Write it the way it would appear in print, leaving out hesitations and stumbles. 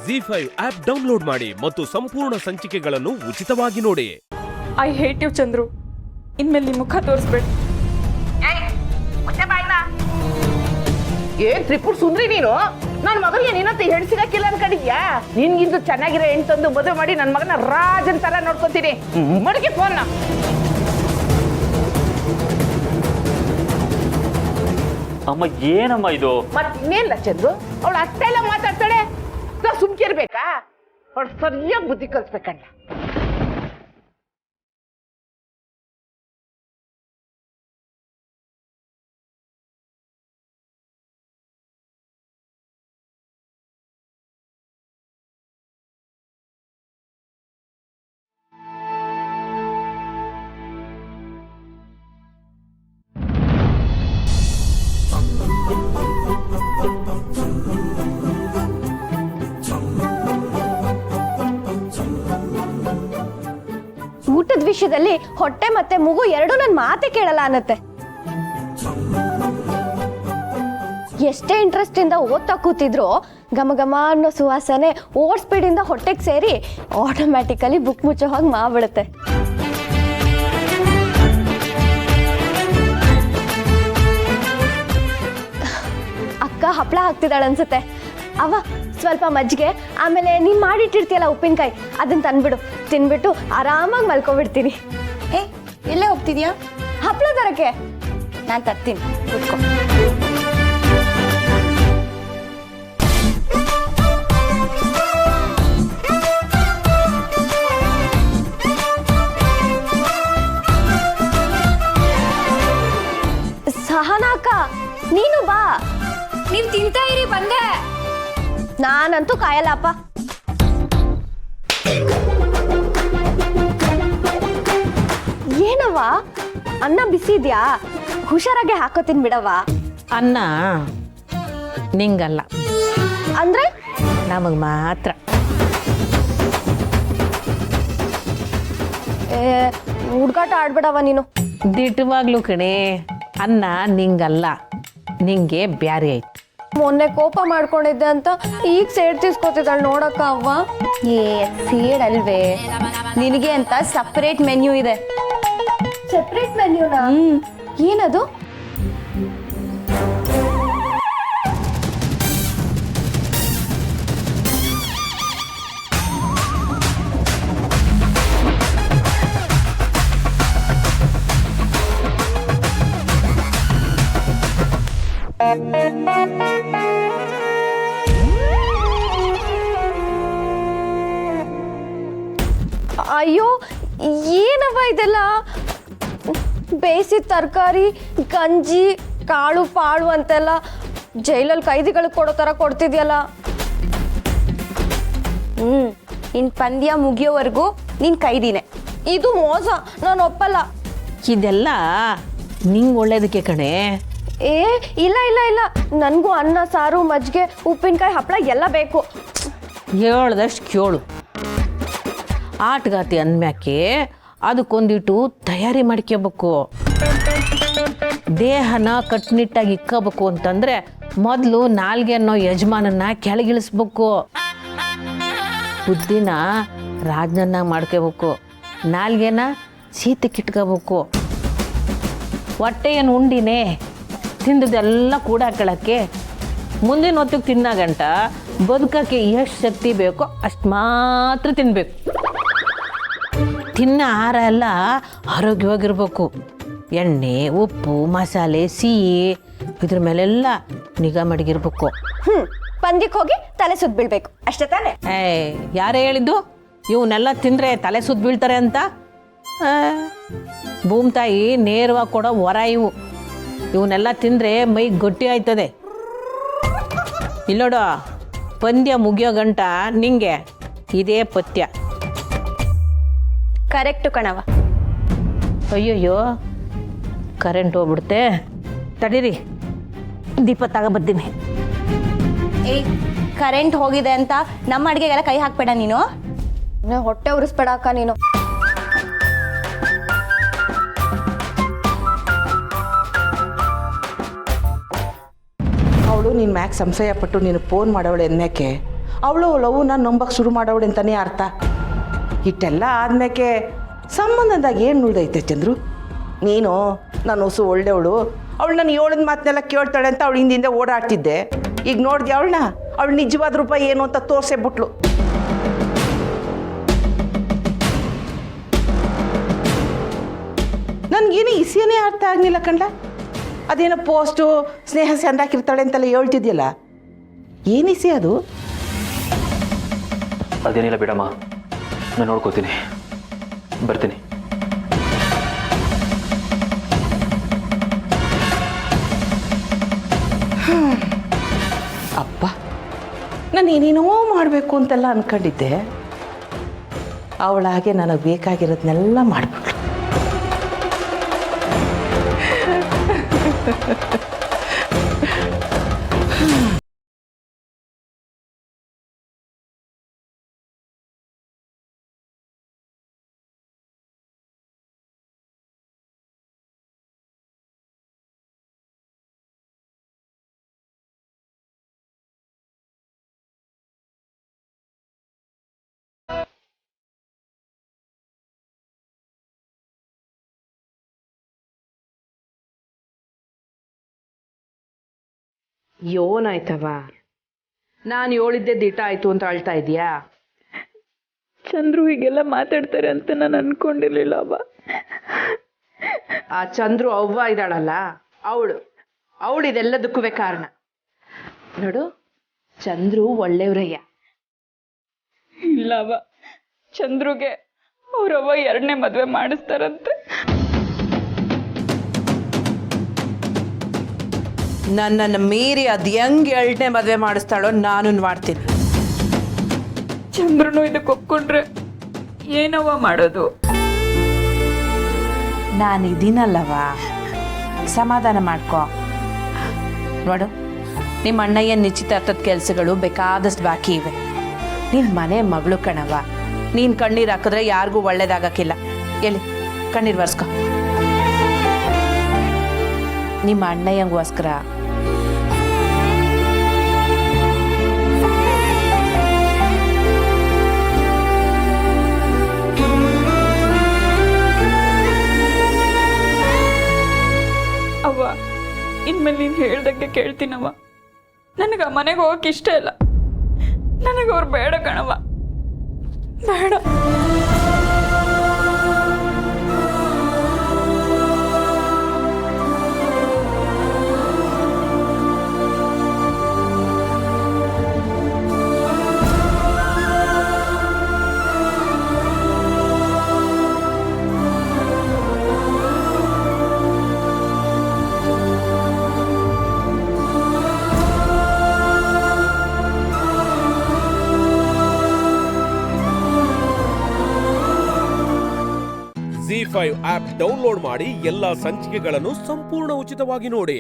ZEE5 app download ಮಾಡಿ ಮತ್ತು ಸಂಪೂರ್ಣ ಸಂಚಿಕೆಗಳನ್ನು ಉಚಿತವಾಗಿ ನೋಡಿ. I hate you Chandru. ಇನ್ಮೇಲೆ ನಿಮ್ಮ ಮುಖ ತೋರಿಸ್ಬೇಡಿ. ಏನ್ ತ್ರಿಪುರ್ ಸುಂದ್ರಿ ನೀನು? ನನ್ನ ಮಗನಿಗೆ ನೀನಂತ ಹೆಣ್ಸಿರಕ್ಕಿಲ್ಲ ಅನ್ಕೊಂಡಿದ್ಯಾ? ನಿನ್ಗಿಂತ ಚೆನ್ನಾಗಿರೋ ಹೆಣ್ತಂದು ಮದುವೆ ಮಾಡಿ ನನ್ನ ಮಗನ ರಾಜನ್ ತರ ನೋಡ್ಕೊತೀನಿ. ಮಡಗಿ ಫೋನ್ನ. ಅಮ್ಮ ಏನಮ್ಮ ಇದು? ಮತ್ತಿನ್ನೇಲ್ಲ ಚಂದ್ರು, ಅವಳು ಅಷ್ಟೆಲ್ಲ ಮಾತಾಡ್ತಾಳೆ, ಸುಮ್ಕೆ ಇರ್ಬೇಕಾ? ಅವಳು ಸರಿಯಾಗಿ ಬುದ್ಧಿ ಕಲ್ಸ್ಬೇಕಣ್ಣ. ಊಟದ ವಿಷಯದಲ್ಲಿ ಹೊಟ್ಟೆ ಮತ್ತೆ ಮೂಗು ಎರಡು ನನ್ನ ಮಾತೆ ಕೇಳಲ್ಲ ಅನ್ನತ್ತೆ. ಎಷ್ಟೇ ಇಂಟ್ರೆಸ್ಟ್ ಇಂದ ಓದ್ತಾ ಕೂತಿದ್ರು ಘಮ ಘಮ ಅನ್ನೋ ಸುವಾಸನೆ ಓವರ್ ಸ್ಪೀಡ್ ಇಂದ ಹೊಟ್ಟೆಗೆ ಸೇರಿ ಆಟೋಮ್ಯಾಟಿಕಲಿ ಬುಕ್ ಮುಚ್ಚೋ ಹಾಗೆ ಮಾಡ್ಬಿಡುತ್ತೆ. ಅಕ್ಕ ಹಪ್ಪಳ ಹಾಕ್ತಿದ್ದಾಳೆ ಅನ್ಸುತ್ತೆ. ಅವ ಸ್ವಲ್ಪ ಮಜ್ಜಿಗೆ, ಆಮೇಲೆ ನೀನು ಮಾಡಿಟ್ಟಿರ್ತೀಯಲ್ಲ ಉಪ್ಪಿನಕಾಯಿ, ಅದನ್ನ ತಂದ್ಬಿಡು. ತಿನ್ಬಿಟ್ಟು ಆರಾಮಾಗಿ ಮಲ್ಕೊಬಿಡ್ತೀನಿ. ಎಲ್ಲೇ ಹೋಗ್ತಿದ್ಯಾ? ಹಪ್ಪಳ ತರಕ್ಕೆ. ನಾನು ತರ್ತೀನಿ, ಕೂತ್ಕೊ. ಸಹನಾ ಅಕ್ಕ, ನೀನು ಬಾ. ನೀವು ತಿಂತಾ ಇರಿ, ಬಂದೆ. ನಾನಂತೂ ಕಾಯಲ್ಲಪ್ಪ. ಏನವ್ವ, ಅನ್ನ ಬಿಸಿ ಇದ್ಯಾ? ಹುಷಾರಾಗೆ ಹಾಕೋತೀನಿ ಬಿಡವ್ವ. ಅನ್ನ ನಿಂಗಲ್ಲ, ಅಂದ್ರೆ ನಮಗೆ ಮಾತ್ರ. ಹುಡ್ಗಾಟ ಆಡ್ಬಿಡವ ನೀನು. ದಿಟ್ಟವಾಗ್ಲೂ ಕಣೆ, ಅನ್ನ ನಿಂಗಲ್ಲ, ನಿಂಗೆ ಬ್ಯಾರೆ ಐತಿ. ಮೊನ್ನೆ ಕೋಪ ಮಾಡ್ಕೊಂಡಿದ್ದೆ ಅಂತ ಈಗ ಸೇಡ್ ತೀಸ್ಕೊತಿದ್ದಾಳೆ ನೋಡಕ್ಕ ಅವ್ವ. ಸೇಡ್ ಅಲ್ವೇ, ನಿನಗೆ ಅಂತ ಸಪರೇಟ್ ಮೆನ್ಯೂ ಇದೆ. ಸೆಪ್ರೇಟ್ ಮೆನ್ಯೂನಾ? ಏನದು? ಅಯ್ಯೋ, ಏನವ್ವ ಇದೆಲ್ಲ? ಬೇಯಿಸಿದ ತರಕಾರಿ, ಗಂಜಿ, ಕಾಳು ಪಾಳು ಅಂತೆಲ್ಲ ಜೈಲಲ್ಲಿ ಕೈದಿಗಳಿಗೆ ಕೊಡೋ ಥರ ಕೊಡ್ತಿದ್ಯಲ್ಲ. ಇನ್ ಪಂದ್ಯ ಮುಗಿಯೋವರೆಗೂ ನೀನ್ ಕೈದಿನೇ. ಇದು ಮೋಸ, ನಾನು ಒಪ್ಪಲ್ಲ. ಇದೆಲ್ಲ ನಿಂಗೆ ಒಳ್ಳೇದಕ್ಕೆ ಕಣೆ. ಇಲ್ಲ ಇಲ್ಲ ಇಲ್ಲ, ನನಗೂ ಅನ್ನ ಸಾರು ಮಜ್ಜಿಗೆ ಉಪ್ಪಿನಕಾಯಿ ಹಪ್ಪಳ ಎಲ್ಲ ಬೇಕು. ಹೇಳ್ದಷ್ಟು ಕೇಳು. ಆಟಗಾತಿ ಅಂದ್ಮ್ಯಾಕೆ ಅದಕ್ಕೊಂದಿಟ್ಟು ತಯಾರಿ ಮಾಡ್ಕೋಬೇಕು. ದೇಹನ ಕಟ್ಟುನಿಟ್ಟಾಗಿ ಇಕ್ಕಬೇಕು ಅಂತಂದ್ರೆ ಮೊದಲು ನಾಲ್ಗೆ ಅನ್ನೋ ಯಜಮಾನನ್ನ ಕೆಳಗಿಳಿಸ್ಬೇಕು. ಬುದ್ಧಿನ ರಾಜನನ್ನ ಮಾಡ್ಕೋಬೇಕು, ನಾಲ್ಗೆನ ಶೀತಕ್ಕಿಟ್ಕೋಬೇಕು. ಹೊಟ್ಟೆಯನ್ನು ಉಂಡಿನೇ ತಿಂದದೆಲ್ಲ ಕೂಡ ಹಾಕೊಳ್ಳೋಕ್ಕೆ ಮುಂದಿನ ಹೊತ್ತಿಗೆ ತಿನ್ನಗಂಟ ಬದುಕಕ್ಕೆ ಎಷ್ಟು ಶಕ್ತಿ ಬೇಕೋ ಅಷ್ಟು ಮಾತ್ರ ತಿನ್ನಬೇಕು. ತಿನ್ನೋ ಆಹಾರ ಎಲ್ಲ ಆರೋಗ್ಯವಾಗಿರ್ಬೇಕು. ಎಣ್ಣೆ, ಉಪ್ಪು, ಮಸಾಲೆ, ಸಿಹಿ ಇದ್ರ ಮೇಲೆಲ್ಲ ನಿಗಾ ಮಾಡಿಗಿರ್ಬೇಕು. ಪಂದ್ಯಕ್ಕೆ ಹೋಗಿ ತಲೆ ಸುತ್ತ ಬೀಳ್ಬೇಕು ಅಷ್ಟೇ ತಾನೆ? ಯಾರೇ ಹೇಳಿದ್ದು ಇವನ್ನೆಲ್ಲ ತಿಂದರೆ ತಲೆ ಸುತ್ತ ಬೀಳ್ತಾರೆ ಅಂತ? ಭೂಮಿ ತಾಯಿ ನೇರವಾಗಿ ಕೊಡೋ ವರ ಇವು. ಇವನ್ನೆಲ್ಲ ತಿಂದರೆ ಮೈ ಗಟ್ಟಿ ಆಯ್ತದೆ. ಇಲ್ಲೋಡ, ಪಂದ್ಯ ಮುಗಿಯೋ ಗಂಟ ನಿಂಗೆ ಇದೇ ಪಥ್ಯ. ಕರೆಕ್ಟು ಕಣವ. ಅಯ್ಯೋಯ್ಯೋ, ಕರೆಂಟ್ ಹೋಗ್ಬಿಡ್ತೆ. ತಡೀರಿ, ದೀಪ ತಗೊಬರ್ತೀನಿ. ಕರೆಂಟ್ ಹೋಗಿದೆ ಅಂತ ನಮ್ಮ ಅಡುಗೆಗೆಲ್ಲ ಕೈ ಹಾಕ್ಬೇಡ ನೀನು. ಹೊಟ್ಟೆ ಉರಿಸ್ಬೇಡ ಅಕ್ಕ ನೀನು. ಅವಳು ನಿನ್ನ ಮ್ಯಾಕ್ ಸಂಶಯ ಪಟ್ಟು ನೀನು ಫೋನ್ ಮಾಡೋಳೆ ಅಂದ್ಮ್ಯಾಕೆ ಅವಳು ಲವ್ನ ನಂಬಕ್ಕೆ ಶುರು ಮಾಡವಳೆ ಅಂತಾನೆ ಅರ್ಥ. ಇಟ್ಟೆಲ್ಲ ಆದ್ಮೇಲೆ ಸಂಬಂಧದಾಗ ಏನು ಉಳ್ದೈತೆ ಚಂದ್ರು? ನೀನು ನಾನು ಹೊಸ ಒಳ್ಳೆಯವಳು, ಅವಳು ನಾನು ಹೇಳಿದ ಮಾತನ್ನೆಲ್ಲ ಕೇಳ್ತಾಳೆ ಅಂತ ಅವಳು ಹಿಂದಿಂದ ಓಡಾಡ್ತಿದ್ದೆ. ಈಗ ನೋಡಿದೆ ಅವಳು ನಿಜವಾದ ರೂಪ ಏನು ಅಂತ ತೋರ್ಸೇ ಬಿಟ್ಲು. ನನಗೇನು ಇಸಿಯೇ ಅರ್ಥ ಆಗಲಿಲ್ಲ ಕಂಡ. ಅದೇನೋ ಪೋಸ್ಟು ಸ್ನೇಹ ಸಂದಾಕಿರ್ತಾಳೆ ಅಂತೆಲ್ಲ ಹೇಳ್ತಿದ್ಯಲ್ಲ, ಏನು ಇಸಿ ಅದು? ಅದೇನಿಲ್ಲ ಬಿಡಮ್ಮ, ನಾನು ನೋಡ್ಕೋತೀನಿ, ಬರ್ತೀನಿ. ಅಪ್ಪ, ನಾನು ಏನೇನೋ ಮಾಡಬೇಕು ಅಂತೆಲ್ಲ ಅಂದ್ಕೊಂಡಿದ್ದೆ. ಅವಳಾಗೆ ನನಗೆ ಬೇಕಾಗಿರೋದನ್ನೆಲ್ಲ ಮಾಡಿಬಿಟ್ಲು. ಯೋನಾಯ್ತವ, ನಾನು ಹೇಳಿದ್ದೆ ದಿಟ ಆಯ್ತು ಅಂತ ಅಳ್ತಾ ಇದೀಯಾ? ಚಂದ್ರು ಹೀಗೆಲ್ಲ ಮಾತಾಡ್ತಾರೆ ಅಂತ ನಾನು ಅನ್ಕೊಂಡಿರ್ಲಿಲ್ಲ ಅವ್ವ. ಆ ಚಂದ್ರು ಅವ್ವ ಇದ್ದಾಳಲ್ಲ, ಅವಳು ಇದೆಲ್ಲದಕ್ಕೂ ಕಾರಣ. ನೋಡು, ಚಂದ್ರು ಒಳ್ಳೆಯವ್ರಯ್ಯ. ಇಲ್ಲವ, ಚಂದ್ರುಗೆ ಅವ್ರವ್ವ 2ನೇ ಮದುವೆ ಮಾಡಿಸ್ತಾರಂತೆ. ನನ್ನನ್ನು ಮೀರಿ ಅದು ಹೆಂಗೆ 2ನೇ ಮದುವೆ ಮಾಡಿಸ್ತಾಳೋ ನಾನು ಮಾಡ್ತೀನಿ. ಚಂದ್ರನು ಇದಕ್ಕೆ ಒಪ್ಕೊಂಡ್ರೆ ಏನವ್ವ ಮಾಡೋದು? ನಾನು ಇದೀನಲ್ಲವ, ಸಮಾಧಾನ ಮಾಡ್ಕೊ. ನೋಡು, ನಿಮ್ಮ ಅಣ್ಣಯ್ಯ ನಿಶ್ಚಿತಾರ್ಥದ ಕೆಲಸಗಳು ಬೇಕಾದಷ್ಟು ಬಾಕಿ ಇವೆ. ನಿನ್ನ ಮನೆ ಮಗಳು ಕಣವ, ನೀನು ಕಣ್ಣೀರು ಹಾಕಿದ್ರೆ ಯಾರಿಗೂ ಒಳ್ಳೇದಾಗಕ್ಕಿಲ್ಲ. ಎಲ್ಲಿ ಕಣ್ಣೀರು ಬರ್ಸ್ಕೊ. ನಿಮ್ಮ ಅಣ್ಣಯ್ಯಂಗೋಸ್ಕರ ಅವ್ವ, ಇನ್ಮೇಲೆ ನೀನು ಹೇಳ್ದಂಗೆ ಕೇಳ್ತೀನವ್ವ. ನನಗೆ ಆ ಮನೆಗೆ ಹೋಗಕ್ಕೆ ಇಷ್ಟ ಇಲ್ಲ. ನನಗೆ ಅವ್ರು ಬೇಡ ಕಣವ್ವ, ಬೇಡ. ZEE5 ಆಪ್ ಡೌನ್ಲೋಡ್ ಮಾಡಿ ಎಲ್ಲಾ ಸಂಚಿಕೆಗಳನ್ನು ಸಂಪೂರ್ಣ ಉಚಿತವಾಗಿ ನೋಡಿ.